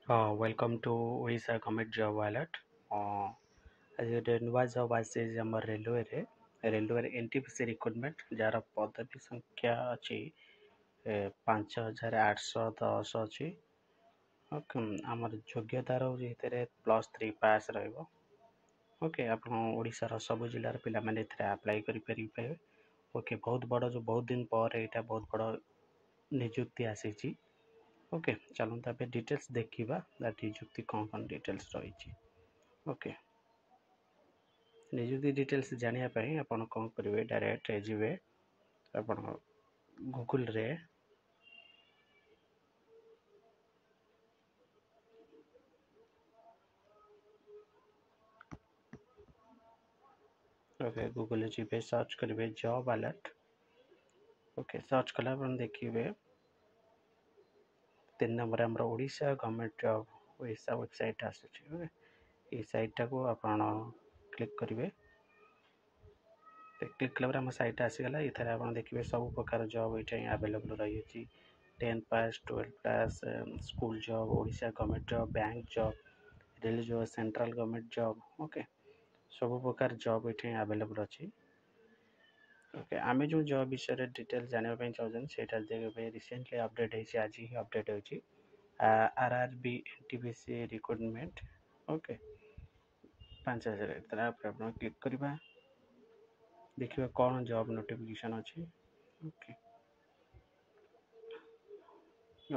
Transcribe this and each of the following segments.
Welcome to Odisha Government Job Alert. As you nୂଆ job ଆସିଛି ଆମର ରେଲୱେରେ NTPC ରିକ୍ରୁଟମେଣ୍ଟ ଯାହାର ପଦବୀ ସଂଖ୍ୟା ଅଛି 5810 ଅଛି। ଓକେ, ଆମର ଯୋଗ୍ୟତା ରହୁଛି ଏଥିରେ +3 ପାସ୍ ରହିବ। ଓକେ, ଆପଣ ଓଡ଼ିଶାର ସବୁ ଜିଲ୍ଲାର ପିଲାମାନେ ଏଥିରେ ଆପ୍ଲାଏ କରିପାରିବେ। ଓକେ, ବହୁତ ଦିନ ପରେ ଏଇଟା ବହୁତ ବଡ଼ ନିଯୁକ୍ତି ଆସିଛି। ଓକେ, ଚାଲନ୍ତୁ ଏବେ ଡିଟେଲ୍ସ ଦେଖିବା ନିଯୁକ୍ତି କ'ଣ ଡିଟେଲ୍ସ ରହିଛି। ଓକେ, ନିଯୁକ୍ତି ଡିଟେଲ୍ସ ଜାଣିବା ପାଇଁ ଆପଣ କ'ଣ କରିବେ, ଡାଇରେକ୍ଟ ଯିବେ ଆପଣ ଗୁଗୁଲରେ ଓକେ ଗୁଗୁଲରେ ଯିବେ, ସର୍ଚ୍ଚ କରିବେ ଜବ୍ ଆଲର୍ଟ। ଓକେ, ସର୍ଚ୍ଚ କଲା ଆପଣ ଦେଖିବେ 3 ନମ୍ବରରେ ଆମର Odisha government job Odisha website ଆସୁଛି। ଓକେ, এই ସାଇଟ୍ଟାକୁ ଆପଣ କ୍ଲିକ୍ କରିବେ। କ୍ଲିକ୍ କଲା ପରେ ଆମ ସାଇଟ୍ ଆସିଗଲା। ଏଥିରେ ଆପଣ ଦେଖିବେ ସବୁ ପ୍ରକାର ଜବ୍ ଏଇଠି ଆଭେଲେବୁଲ୍ ରହିଅଛି। 10 pass, 12 pass, school job, Odisha government job, bank job, rail job, central government job. Okay, ସବୁ ପ୍ରକାର ଜବ୍ ଏଠି ଆଭେଲେବୁଲ୍ ଅଛି। ଓକେ, ଆମେ ଯେଉଁ ଜବ୍ ବିଷୟରେ ଡିଟେଲ୍ ଜାଣିବା ପାଇଁ ଚାହୁଁଛନ୍ତି ସେଇଟା ଏବେ ରିସେଣ୍ଟଲି ଅପଡ଼େଟ୍ ହେଇଛି, ଆଜି ହିଁ ଅପଡ଼େଟ୍ ହେଉଛି। RRB NTPC recruitment. ଓକେ, 5000 ତାପରେ ଆପଣ କ୍ଲିକ୍ କରିବା, ଦେଖିବା କ'ଣ ଜବ୍ ନୋଟିଫିକେସନ୍ ଅଛି।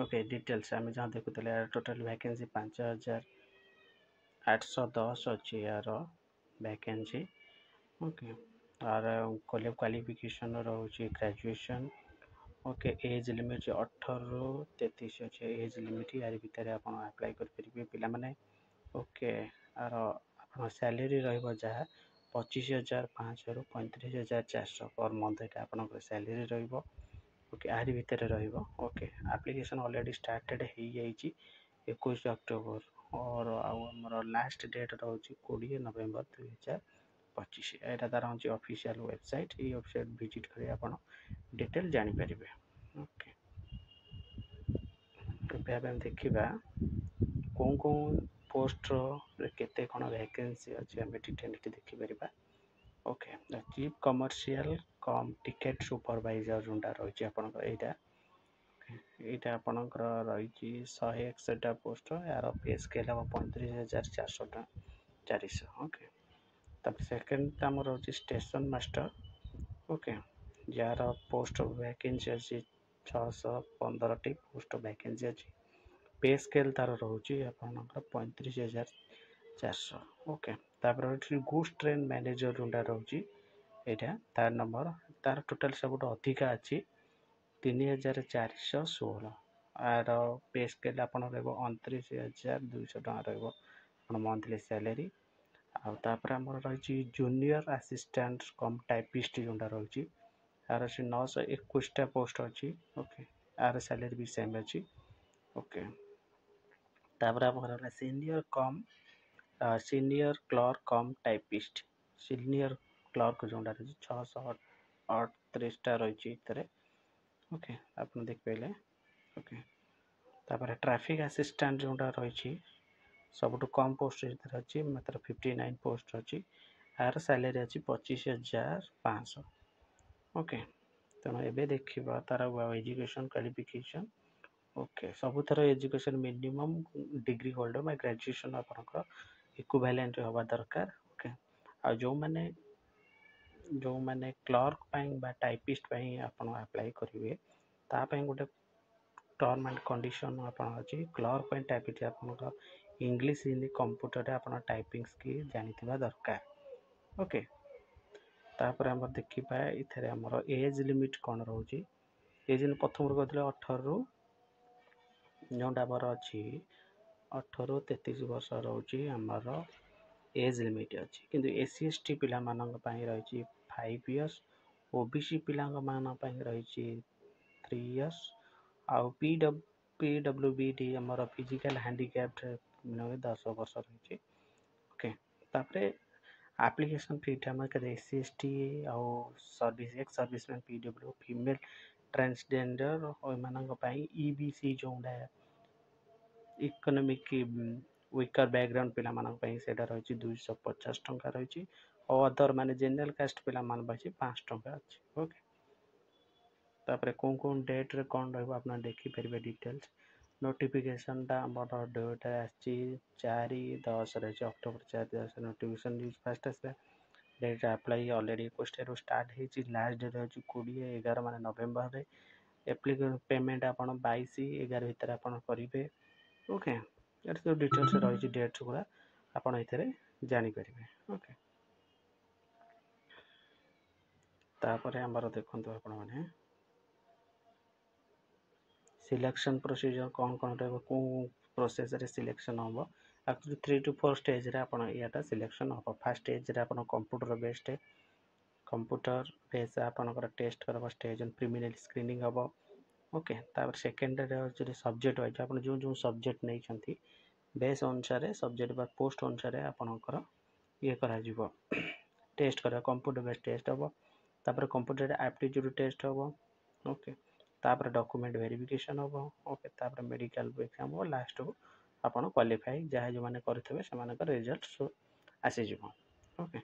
ଓକେ ଡିଟେଲ୍ସ ଆମେ ଯାହା ଦେଖୁଥିଲେ ଟୋଟାଲ୍ ଭ୍ୟାକେନ୍ସି 5810 ଅଛି ୟାର ଭ୍ୟାକେନ୍ସି। ଓକେ, ଆର କ୍ୱାଲିଫିକେସନ୍ ରହୁଛି ଗ୍ରାଜୁଏସନ୍। ଓକେ, ଏଜ୍ ଲିମିଟ୍ 18ରୁ 33 ଅଛି। ଏଜ୍ ଲିମିଟ୍ ୟାରି ଭିତରେ ଆପଣ ଆପ୍ଲାଏ କରିପାରିବେ ପିଲାମାନେ। ଓକେ, ଆର ଆପଣ ସ୍ୟାଲେରୀ ରହିବ ଯାହା 25,500ରୁ 35,400 ପର୍ ମନ୍ଥ ଏଇଟା ଆପଣଙ୍କର ସ୍ୟାଲେରୀ ରହିବ। ଓକେ, ଆରି ଭିତରେ ରହିବ। ଓକେ, ଆପ୍ଲିକେସନ୍ ଅଲରେଡ଼ି ଷ୍ଟାର୍ଟେଡ଼ ହେଇଯାଇଛି 21 ଅକ୍ଟୋବର ଆଉ ଆମର ଲାଷ୍ଟ ଡେଟ୍ ରହୁଛି 20 ନଭେମ୍ବର 2025। ଏଇଟା ତା'ର ହେଉଛି ଅଫିସିଆଲ୍ ୱେବସାଇଟ୍। ଏଇ ୱେବସାଇଟ୍ ଭିଜିଟ୍ କରି ଆପଣ ଡିଟେଲ୍ ଜାଣିପାରିବେ। ଓକେ, ଏବେ ଆମେ ଦେଖିବା କେଉଁ ପୋଷ୍ଟର କେତେ କ'ଣ ଭ୍ୟାକେନ୍ସି ଅଛି, ଆମେ ଡିଟେଲ୍ ଦେଖିପାରିବା। ଓକେ, ଚିଫ୍ କମର୍ସିଆଲ କମ୍ ଟିକେଟ୍ ସୁପରଭାଇଜର୍ ଯେଉଁଟା ରହିଛି ଆପଣଙ୍କର ଏଇଟା ଆପଣଙ୍କର ରହିଛି 161ଟା ପୋଷ୍ଟ। ଏହାର ପେ ସ୍କେଲ୍ ହେବ 35,400। ଓକେ, ତାପରେ ସେକେଣ୍ଡ ଆମର ହେଉଛି ଷ୍ଟେସନ୍ ମାଷ୍ଟର। ଓକେ, ଯାହାର ପୋଷ୍ଟ ଭ୍ୟାକେନ୍ସି ଅଛି 615ଟି ପୋଷ୍ଟ ଭ୍ୟାକେନ୍ସି ଅଛି। ପେ ସ୍କେଲ୍ ତା'ର ରହୁଛି ଆପଣଙ୍କର 35,400। ଓକେ, ତାପରେ ଅଛି ଗୁଡ୍ସ ଟ୍ରେନ୍ ମ୍ୟାନେଜର୍ ଯେଉଁଟା ରହୁଛି ଏଇଟା ତା'ର ନମ୍ବର, ତା'ର ଟୋଟାଲ୍ ସବୁଠୁ ଅଧିକା ଅଛି 3,416। ଆର ପେ ସ୍କେଲ୍ ଆପଣ ରହିବ 29,200 ଟଙ୍କା ରହିବ ଆପଣ ମନ୍ଥଲି ସ୍ୟାଲେରୀ। ଆଉ ତାପରେ ଆମର ରହିଛି ଜୁନିୟର ଆସିଷ୍ଟାଣ୍ଟ କମ୍ ଟାଇପିଷ୍ଟ ଯେଉଁଟା ରହୁଛି, ଆର ଅଛି 921ଟା ପୋଷ୍ଟ ଅଛି। ଓକେ, ଆର ସ୍ୟାଲେରୀ ବି ସେମ୍ ଅଛି। ଓକେ, ତାପରେ ଆମର ହେଲା ସିନିୟର କ୍ଲର୍କ କମ୍ ଟାଇପିଷ୍ଟ। ସିନିୟର କ୍ଲର୍କ ଯେଉଁଟା ରହିଛି 638ଟା ରହିଛି ଏଥିରେ। ଓକେ, ଆପଣ ଦେଖିପାରିଲେ। ଓକେ, ତାପରେ ଟ୍ରାଫିକ୍ ଆସିଷ୍ଟାଣ୍ଟ ଯେଉଁଟା ରହିଛି ସବୁଠୁ କମ୍ ପୋଷ୍ଟ ଏଥିରେ ଅଛି, ମାତ୍ର 59 ପୋଷ୍ଟ ଅଛି। ଆର ସ୍ୟାଲେରୀ ଅଛି 25,500। ଓକେ, ତେଣୁ ଏବେ ଦେଖିବା ତା'ର ଏଜୁକେସନ୍ କ୍ୱାଲିଫିକେସନ୍। ଓକେ, ସବୁଥର ଏଜୁକେସନ୍ ମିନିମମ୍ ଡିଗ୍ରୀ ହୋଲ୍ଡର ବା ଗ୍ରାଜୁଏସନ୍ ଆପଣଙ୍କର ଇକ୍ୱିଭାଲେଣ୍ଟ ହେବା ଦରକାର। ଓକେ, ଆଉ ଯେଉଁମାନେ କ୍ଲର୍କ ପାଇଁ ବା ଟାଇପିଷ୍ଟ ପାଇଁ ଆପଣ ଆପ୍ଲାଏ କରିବେ ତା ପାଇଁ ଗୋଟେ ଟର୍ମ ଆଣ୍ଡ କଣ୍ଡିସନ୍ ଆପଣ ଅଛି। କ୍ଲର୍କ ପାଇଁ ଟାଇପିଷ୍ଟ ଆପଣଙ୍କ ଇଂଲିଶ, ହିନ୍ଦୀ, କମ୍ପ୍ୟୁଟରରେ ଆପଣ ଟାଇପିଂ ସ୍କିଲ୍ ଜାଣିଥିବା ଦରକାର। ଓକେ, ତାପରେ ଆମର ଦେଖିବା ଏଥିରେ ଆମର ଏଜ୍ ଲିମିଟ୍ କ'ଣ ରହୁଛି। ଏଜ୍ ପ୍ରଥମରୁ କହିଥିଲେ 18ରୁ ଯେଉଁଟା ଆମର ଅଛି 18ରୁ 33 ବର୍ଷ ରହୁଛି ଆମର ଏଜ୍ ଲିମିଟ୍ ଅଛି। କିନ୍ତୁ SC ST ପିଲାମାନଙ୍କ ପାଇଁ ରହିଛି 5 ଇୟର୍ସ, OBC ପିଲାମାନଙ୍କ ପାଇଁ ରହିଛି 3 ଇୟର୍ସ, ଆଉ PWBD ଆମର ଫିଜିକାଲ୍ ହ୍ୟାଣ୍ଡିକ୍ୟାପ୍ଟ 10 ବର୍ଷ ରହିଛି। ଓକେ, ତାପରେ ଆପ୍ଲିକେସନ୍ ଫିଟା ଆମର SC ST ଆଉ X serviceman PW, female transgender ଏମାନଙ୍କ ପାଇଁ EBC ଯେଉଁଟା इकोनॉमिक की वीकर बैकग्राउंड पिला मानक पई सेटा रही 250 टंका रही और अदर माने जनरल कास्ट पिला मान पई 5 टंका अछि ओके तापर कौन डेट रे कौन रहबो आपन देखि परिबे डिटेल्स नोटिफिकेशन टा हमर डेट आछि 4/10 रे अक्टोबर 4/10 नोटिफिकेशन फास्ट आसे date apply already poster start हेची लास्ट डेट अछि 20/11 माने नवंबर रे एप्लीकेशन पेमेंट आपन 22/11 भीतर आपन करिवे ओके एट सब डिटेल्स रही डेट्स गुड़ा आपन एथरे जानि परिबे ओके तापर हमर देखंतु आपन माने सिलेक्शन प्रोसीजर कौन रहबो को प्रोसेस रे सिलेक्शन होबो एक्चुअली 3 to 4 स्टेज रे आपन याटा सिलेक्शन होबो फर्स्ट स्टेज रे आपन कंप्यूटर बेस्ड कंप्यूटर बेस आपन टेस्ट करबो स्टेज प्रिलिमिनरी स्क्रीनिंग होबो ओके तापर सेकंड रे जो सब्जेक्ट वाइज आपन जो सब्जेक्ट नै छथि बेस अनुसार सब्जेक्ट बा पोस्ट अनुसार आपनकर ये करा जीवो टेस्ट करा कंप्यूटर बेस्ड टेस्ट होबो तापर कंप्यूटर एप्टीट्यूड टेस्ट होबो ओके तापर डॉक्यूमेंट वेरिफिकेशन होबो ओके तापर मेडिकल एग्जाम हो लास्ट को आपन क्वालीफाई जहा जो माने करथबे से माने का रिजल्ट आसी जीवो ओके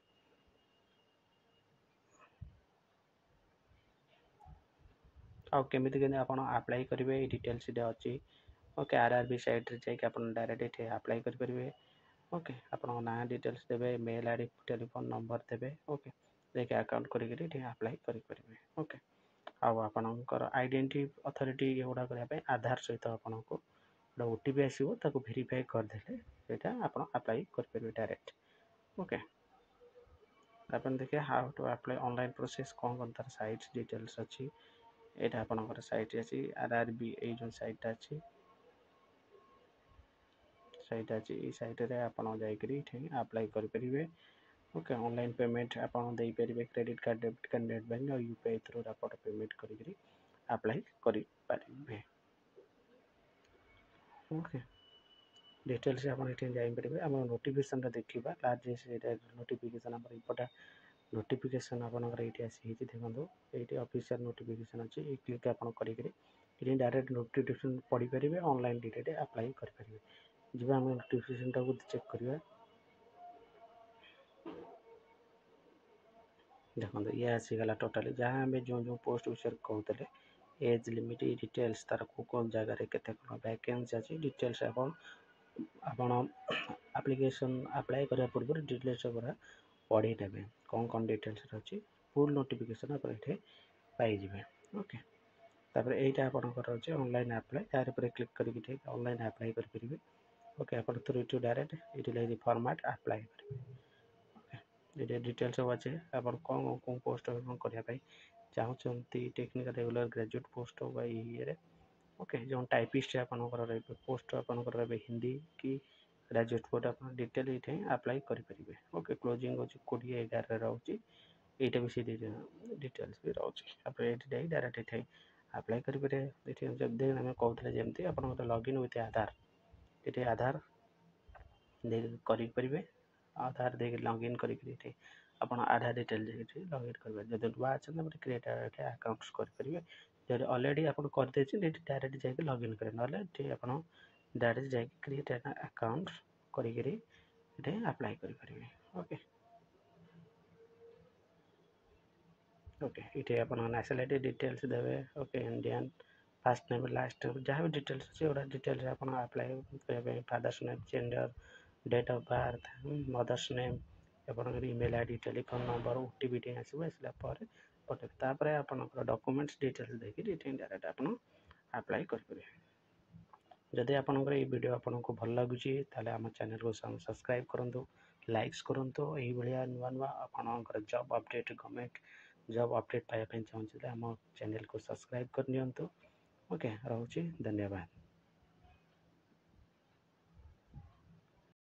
आ केमिति के आपन अप्लाई करिवे ए डिटेल्स डे अछि ओके आरआरबी साइट रे जाय के आपन डायरेक्ट एठे अप्लाई कर परिवे ओके आपन ना डिटेल्स देबे मेल आईडी टेलीफोन नंबर देबे ओके देके अकाउंट करी अप्लाई करि परिवे ओके आ आपनकर आइडेंटिटी अथॉरिटी एगुडा करिया पे आधार सहित आपनको गोटे ओटीपी आसीबो ताको वेरीफाई कर देले सेटा आपन अप्लाई कर परिवे डायरेक्ट ओके अपन देखिए how to apply online process कौन तार साइट्स डिटेल्स अछि एटा आपनकर साइट अछि आरआरबी ए जो साइट अछि ए साइट रे आपन जाय करी ठे अप्लाई कर परिवे ओके ऑनलाइन पेमेंट आपन दे परिवे credit card debit card net bank और यूपीआई थ्रू आपन पेमेंट करी अप्लाई करि परिवे ओके डिटेल्स आपन एठे जाय परिवे हम नोटिफिकेशन रे देखिबा लास्ट जे नोटिफिकेशन हमर इपटा नोटिफिकेशन आपनकर एठी आसी हेची देखंतु एठी ऑफिशियल नोटिफिकेशन अछि ए क्लिक आपन करी एठी डायरेक्ट नोटिफिकेशन पढी परिवे ऑनलाइन डायरेक्ट अप्लाई कर परिवे जिबा हम नोटिफिकेशन टा को चेक करिया देखो ये आसीगला टोटाली जहाँ आम जो पोस्ट विषय कहते एज लिमिट डिटेल्स तार कौन जगार केते वैकेंसी अच्छी डिटेल्स आपन एप्लिकेशन अप्लाई करा पूर्व डिटेल्स पूरा पढ़ी नेबे कौन डिटेल्स अच्छी फुल नोटिफिकेशन आप ये पाइबे ओके तापर एटा आपनकर अछि ऑनलाइन अप्लाई तार पर क्लिक करके ऑनलाइन अप्लाई कर परिबे ओके आपन through to direct utilise format apply करिवे ये डिटेल्स सब अच्छे आपन कौन पोस्ट करिया पाई चाहते टेक्निकल रेगुलर ग्रेजुएट पोस्ट होगा ये ओके जो टाइपिस्ट आपनकर रही पोस्ट आपनकर रही हिंदी की ग्रेजुएट पोस्ट आप डिटेल ये अप्लाई करेंगे ओके क्लोजिंग अच्छी 20/11 रोचे यहाँ भी सी डिटेल्स भी रोचे आप डायरेक्ट ये अप्लाई करेंगे जब आम कहते जमी आप लॉगिन विथ आधार ये आधार करेंगे आधार दे लॉगिन करके आप आधार डिटेल लॉगिन करेंगे जब नुआ अच्छा क्रिएट अकाउंट्स करेंगे जब ऑलरेडी आप करदे डायरेक्ट जाके लॉगिन करें ना आप डायरेक्ट जाके क्रिएट अकाउंट करी अप्लाई करेंगे ओके ओके ये आप नेशनलिटी डिटेल्स देवे okay Indian first name last name जहाँ भी डिटेल्स अच्छे वो डिटेल्स आप अप्लाई करेंगे father's name gender date of birth mother's name आपन email ID telephone number OTP टी आसो आसला पर पठेबे आपन डॉक्यूमेंट्स डिटेल्स देखि डायरेक्ट आपन अप्लाई करेंगे जदि आपनकर ये वीडियो आपको भल लगुच ताले आम चैनल को सब्सक्राइब करूँ लाइक्स करूँ यही भाया नुआ नुआ आपनकर job update government job update पाइबा चाहूँ आम चैनल को सब्सक्राइब कर नियंतु ओके रोचे धन्यवाद।